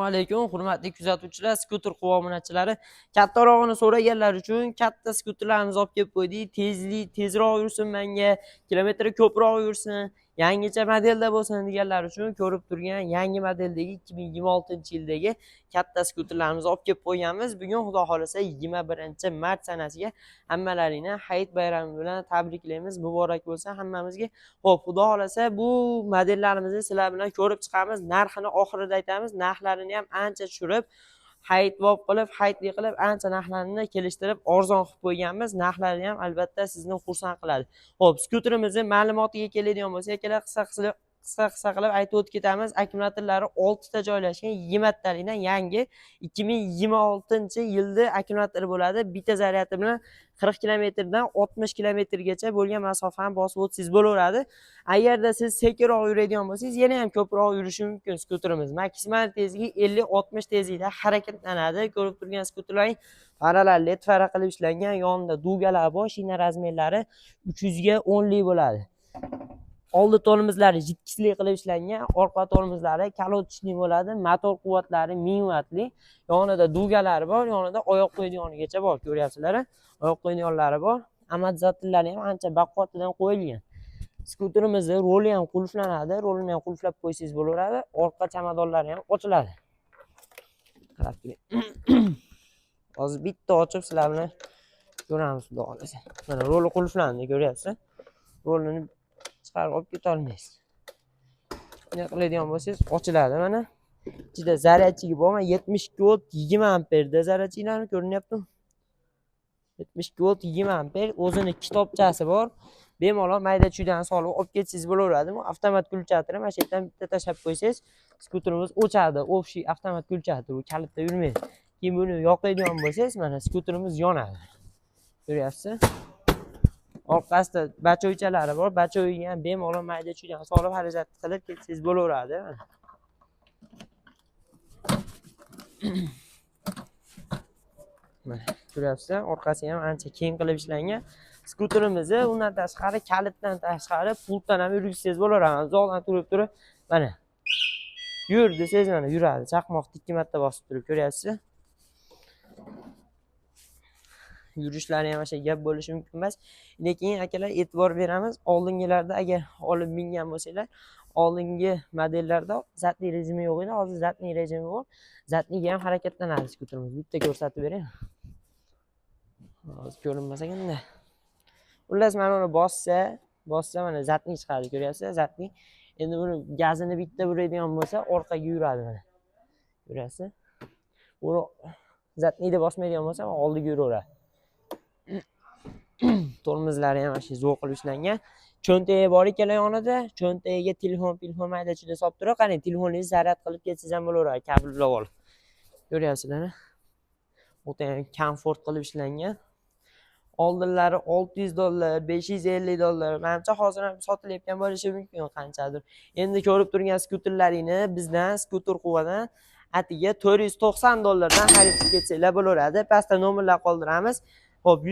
Assalomu alaykum, hurmatli kuzatuvchilar, skuter quvvonachilari. Kattarog'ini so'raganlar uchun katta skuterlarimizni olib kelib qo'ydik. Tezroq yursin menga, kilometri ko'proq yursin, yangicha modelda bo'lsin deganlar uchun ko'rib turgan yangi modeldagi 2026-yildagi katta skuterlarimizni olib kelib qo'yganmiz. Bugun xudo xolasa 21-mart sanasiga hammalaringni Hayit bayrami bilan tabriklaymiz. Muborak bo'lsin hammamizga. Xo'p, xudo xolasa bu modellarimizni sizlar bilan ko'rib chiqamiz. Narxini oxirida aytamiz. Narxlarini ham ancha tushirib, hayitvob qilib, hayitli qilib ancha narxlarini kelishtirib arzon qilib qo'yganmiz. Narxlari ham albatta sizni xursand qiladi. Xo'p, skuterimizni ma'lumotiga keladigan bo'lsak, qisqa qilib aytib o'tib ketamiz. Akkumulyatorlari 6 ta joylashgan, 20 talikdan yangi 2026-yilda akkumulyatori bo'ladi. Bitta zaryadi bilan 40 kilometrdan 60 kilometrgacha bo'lgan masofani bosib o'tsangiz bo'laveradi. Agarda siz sekinroq yuradigan bo'lsangiz, yana ham ko'proq yurishi mumkin skuterimiz. Maksimal tezligi 50-60 tezlikda harakatlanadi. Ko'rib turgan skuterlarning faralari LED fara qilib ishlangan, yonida dugalar bor, shina razmerlari 300 ga 10 lik bo'ladi. Oldi tormozlari jitkisli qilib ishlangan, orqa tormozlari kalotchli bo'ladi. Motor quvvatlari 1000 vattli. Yonida dugalari bor, yonida oyoq qo'yadiganigacha bor, ko'ryapsizlar. Oyoq qo'yadiganlari bor. Amortizatorlari ham ancha baquvvatdan qo'yilgan. Skuterimizni roli ham qulflanadi. Rolini ham qulflab qo'ysangiz bo'laveradi. Orqa chamadonlari ham ochiladi. Qarab turing. Hozir bitta ochib sizlar bilan ko'ramiz, xudo xolasa. Mana roli qulflandi, ko'ryapsizlar. Rolini chiqarib olib keta olmaysiz. Bunday qiladigan bo'lsangiz ochiladi mana. Ichida zaryadchigi bor, 72 volt 20 amperda zaryadchiklari ko'rinyapti. 72 volt 20 amper, o'zini kitobchasi bor. Bemalol mayda-chuydan solib olib ketsangiz bo'laveradi. Bu avtomat gulchatir, mana shu yerdan bitta tashlab qo'ysangiz, skuterimiz o'chadi. Общий avtomat gulchatir, u kalitda yurmaydi. Keyin buni yoqadigan bo'lsangiz, mana skuterimiz yonadi. Ko'ryapsiz? Orqasida bachoychalari bor. Bachoyga ham bemalol mayda-chuydan solib xarajat qilib ketsangiz bo'laveradi. Mana ko'ryapsizlar, orqasi ham ancha keng qilib ishlangan. Skuterimizni undan tashqari, kalitdan tashqari pultdan ham yurgizsangiz bo'laveradi. Uzoqdan turib mana yur desangiz mana yuradi. Chaqmoqni 2 marta bosib turib ko'ryapsizlar. Yurishlari ham o'sha gap bo'lishi mumkin emas. Lekin akalar e'tibor beramiz. Oldingilarda agar olib mingan bo'lsanglar, oldingi modellarda zatli rejimi yo'q edi. Hozir zatli rejimi bor. Zatliga ham harakatlanadi skuterimiz. Bitta ko'rsatib bering. Hozir ko'rinmasa ekan-da. Xullas mana uni bossa mana zatli chiqadi, ko'ryapsizlar? Zatli. Endi buni gazini bitta uradigan bo'lsa, orqaga yuradi mana. Ko'ryapsizlar? Buni zatliga bosmaydigan bo'lsa, oldiga yuraveradi. Tormozlari ham shu zo'r qilib ishlangan. Cho'ntagi bor ikkala yonida. Cho'ntagiga telefon mayda-chuyda solib turib, qani telefoningizni zaryad qilib ketsangiz ham bo'laveradi, kablab olib. Ko'ryapsizlar? O'ta komfort qilib ishlangan. Oldinlari $600, $550. Menimcha hozir ham sotilayotgan bo'lishi mumkin qanchadir. Endi ko'rib turgan skuterlaringni bizdan skuter quvvadan atiga $490 dan xarid qilib ketsanglar bo'laveradi. Pastda nomerlar qoldiramiz. Xo'p,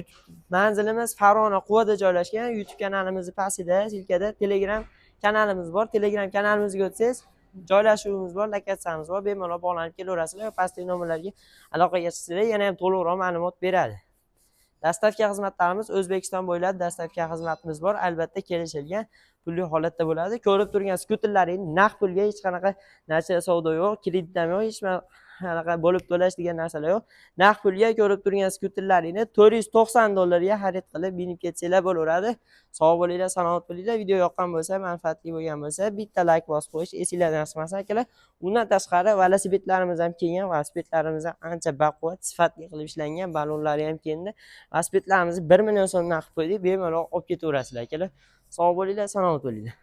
manzilimiz Farg'ona Quvada joylashgan. YouTube kanalimizni pastida, silkada Telegram kanalimiz bor. Telegram kanalimizga o'tsangiz, joylashuvimiz bor, lokatsiyamiz bor. Bemalol bog'lanib kelaverasizlar. Pastdagi nomerlarga aloqaga chiqsanglar, yana ham to'liqroq ma'lumot beradi. Dastavka xizmatlarimiz O'zbekiston bo'ylab dastavka xizmatimiz bor. Albatta kelishilgan pulli holatda bo'ladi. Ko'rib turgan skuterlaring naqd pulga hech qanaqa narsa savdo yo'q, kredit ham yo'q, hech qanaqa bo'lib to'lash degan narsalar yo'q. Naqd pulga ko'rib turgan skuterlaringni $490 ga xarid qilib binib ketsanglar bo'laveradi. Sog' bo'linglar, salomat bo'linglar. Video yoqqan bo'lsa, manfaatli bo'lgan bo'lsa, bitta like bosib qo'yish esingizdan chiqmasin akalar. Undan tashqari velosipedlarimiz ham kelgan. Velosipedlarimiz ham ancha baquvvat, sifatli qilib ishlangan. Balonlari ham keldi. Velosipedlarimizni 1 million so'm naqd qo'ydik. Bemalol olib ketaverasizlar akalar. Sog' bo'linglar, salomat bo'linglar.